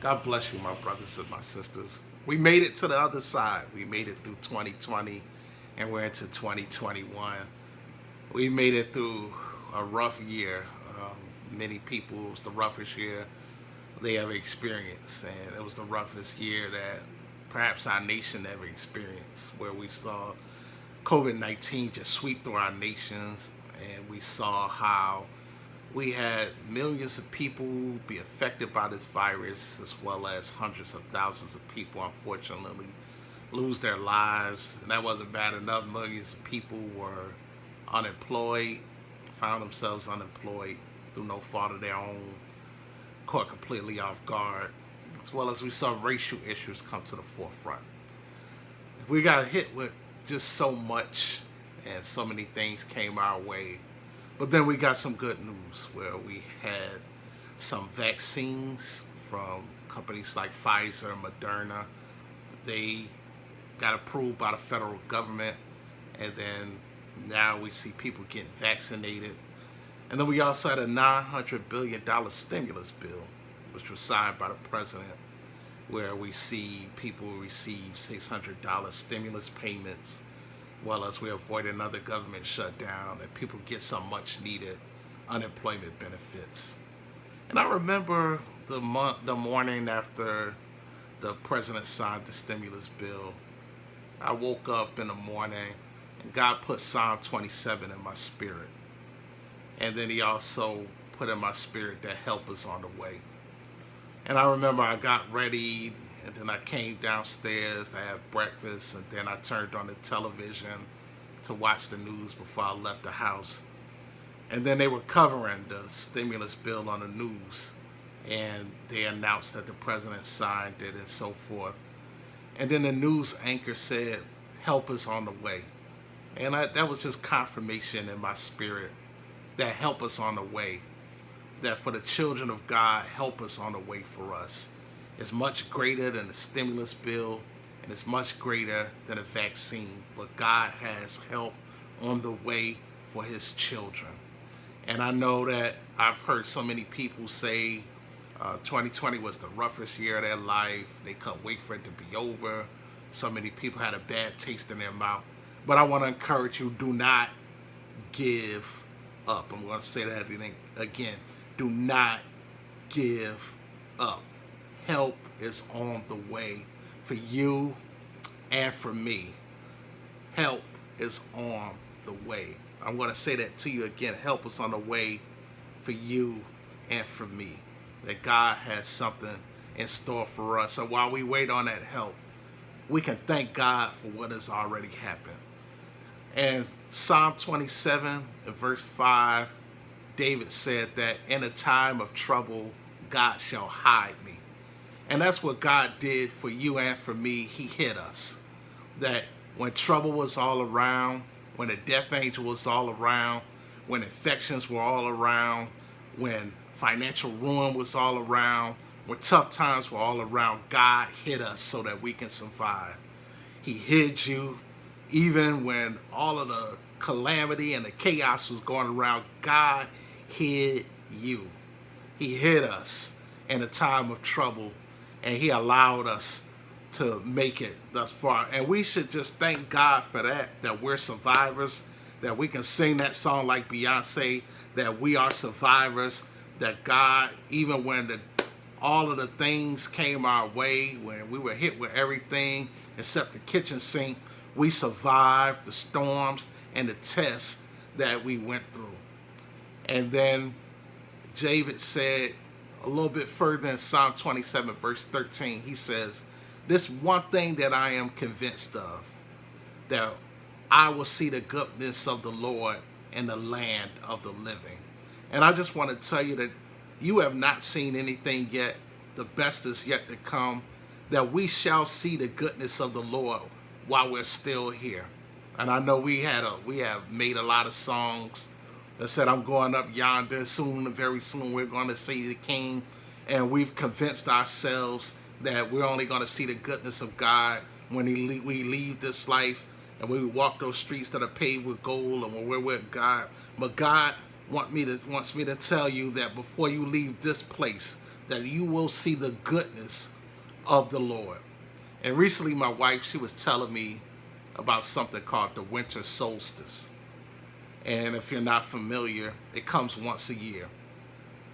God bless you, my brothers and my sisters. We made it to the other side. We made it through 2020 and we're into 2021. We made it through a rough year. Many people, it was the roughest year they ever experienced. And it was the roughest year that perhaps our nation ever experienced, where we saw COVID-19 just sweep through our nations. And we saw how we had millions of people be affected by this virus, as well as hundreds of thousands of people, unfortunately, lose their lives. And that wasn't bad enough. Millions of people were unemployed, found themselves unemployed through no fault of their own, caught completely off guard, as well as we saw racial issues come to the forefront. We got hit with just so much, and so many things came our way. But then we got some good news where we had some vaccines from companies like Pfizer and Moderna. They got approved by the federal government, and then now we see people getting vaccinated. And then we also had a $900 billion stimulus bill, which was signed by the president, where we see people receive $600 stimulus payments, well as we avoid another government shutdown, and people get some much needed unemployment benefits. And I remember the morning after the president signed the stimulus bill, I woke up in the morning and God put Psalm 27 in my spirit. And then he also put in my spirit that help is on the way. And I remember I got ready, and then I came downstairs to have breakfast, and then I turned on the television to watch the news before I left the house. And then they were covering the stimulus bill on the news, and they announced that the president signed it and so forth. And then the news anchor said, help is on the way. And that was just confirmation in my spirit that help us on the way. That for the children of God, help us on the way for us. Is much greater than the stimulus bill, and it's much greater than a vaccine. But God has help on the way for his children. And I know that I've heard so many people say 2020 was the roughest year of their life. They couldn't wait for it to be over. So many people had a bad taste in their mouth. But I want to encourage you, do not give up. I'm going to say that again. Do not give up. Help is on the way for you and for me. Help is on the way. I'm going to say that to you again. Help is on the way for you and for me. That God has something in store for us. So while we wait on that help, we can thank God for what has already happened. And Psalm 27 and verse 5, David said that in a time of trouble, God shall hide me. And that's what God did for you and for me. He hid us. That when trouble was all around, when the death angel was all around, when infections were all around, when financial ruin was all around, when tough times were all around, God hid us so that we can survive. He hid you. Even when all of the calamity and the chaos was going around, God hid you. He hid us in a time of trouble, and he allowed us to make it thus far. And we should just thank God for that we're survivors, that we can sing that song like Beyonce, that we are survivors, that God, even when all of the things came our way, when we were hit with everything except the kitchen sink, we survived the storms and the tests that we went through. And then David said a little bit further in Psalm 27, verse 13, he says, this one thing that I am convinced of, that I will see the goodness of the Lord in the land of the living. And I just want to tell you that you have not seen anything yet. The best is yet to come, that we shall see the goodness of the Lord while we're still here. And I know we have made a lot of songs that said, I'm going up yonder soon, very soon we're going to see the King. And we've convinced ourselves that we're only going to see the goodness of God when we leave this life and we walk those streets that are paved with gold and when we're with God. But God wants me to tell you that before you leave this place, that you will see the goodness of the Lord. And recently my wife, she was telling me about something called the winter solstice. And if you're not familiar, it comes once a year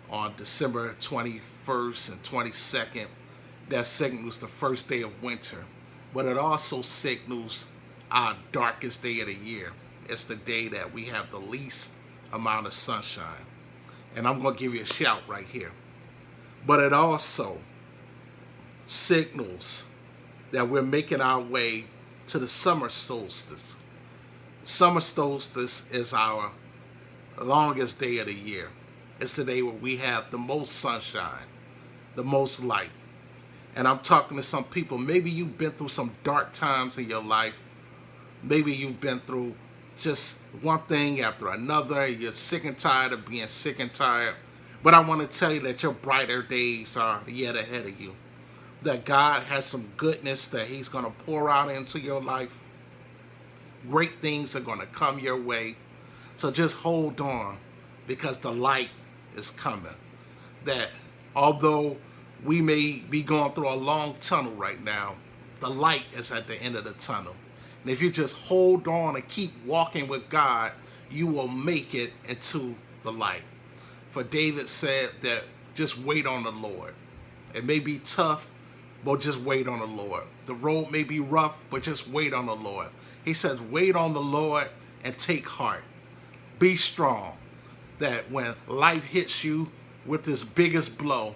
on December 21st and 22nd. That signals the first day of winter, but it also signals our darkest day of the year. It's the day that we have the least amount of sunshine. And I'm going to give you a shout right here. But it also signals that we're making our way to the summer solstice. Summer solstice is our longest day of the year. It's the day where we have the most sunshine, the most light. And I'm talking to some people, maybe you've been through some dark times in your life. Maybe you've been through just one thing after another. You're sick and tired of being sick and tired. But I want to tell you that your brighter days are yet ahead of you. That God has some goodness that He's going to pour out into your life. Great things are going to come your way. So just hold on, because the light is coming. That although we may be going through a long tunnel right now, the light is at the end of the tunnel. And if you just hold on and keep walking with God, you will make it into the light. For David said that just wait on the Lord. It may be tough, but just wait on the Lord. The road may be rough, but just wait on the Lord. He says, wait on the Lord and take heart. Be strong. That when life hits you with this biggest blow,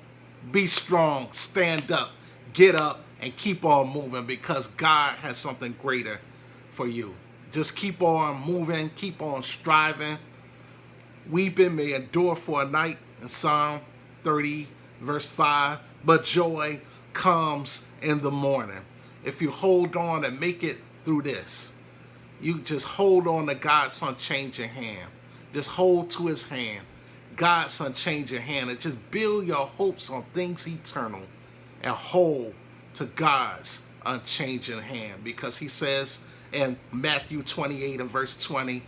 be strong, stand up, get up, and keep on moving, because God has something greater for you. Just keep on moving, keep on striving. Weeping may endure for a night in Psalm 30, verse 5, but joy comes in the morning. If you hold on and make it through this, you just hold on to God's unchanging hand. Just hold to His hand, God's unchanging hand, and just build your hopes on things eternal and hold to God's unchanging hand. Because He says in Matthew 28 and verse 20,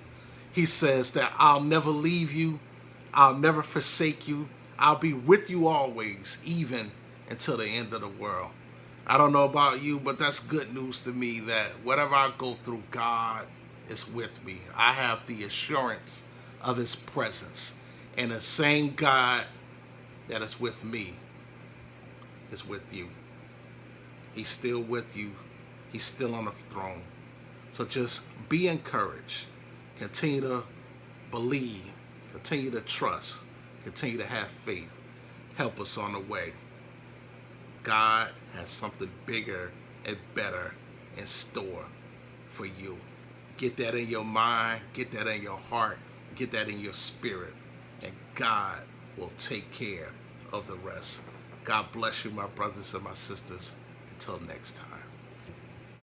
He says that I'll never leave you, I'll never forsake you, I'll be with you always, even until the end of the world. I don't know about you, but that's good news to me, that whatever I go through, God is with me. I have the assurance of His presence. And the same God that is with me is with you. He's still with you. He's still on the throne. So just be encouraged. Continue to believe. Continue to trust. Continue to have faith. Help us on the way. God has something bigger and better in store for you. Get that in your mind. Get that in your heart. Get that in your spirit. And God will take care of the rest. God bless you, my brothers and my sisters. Until next time.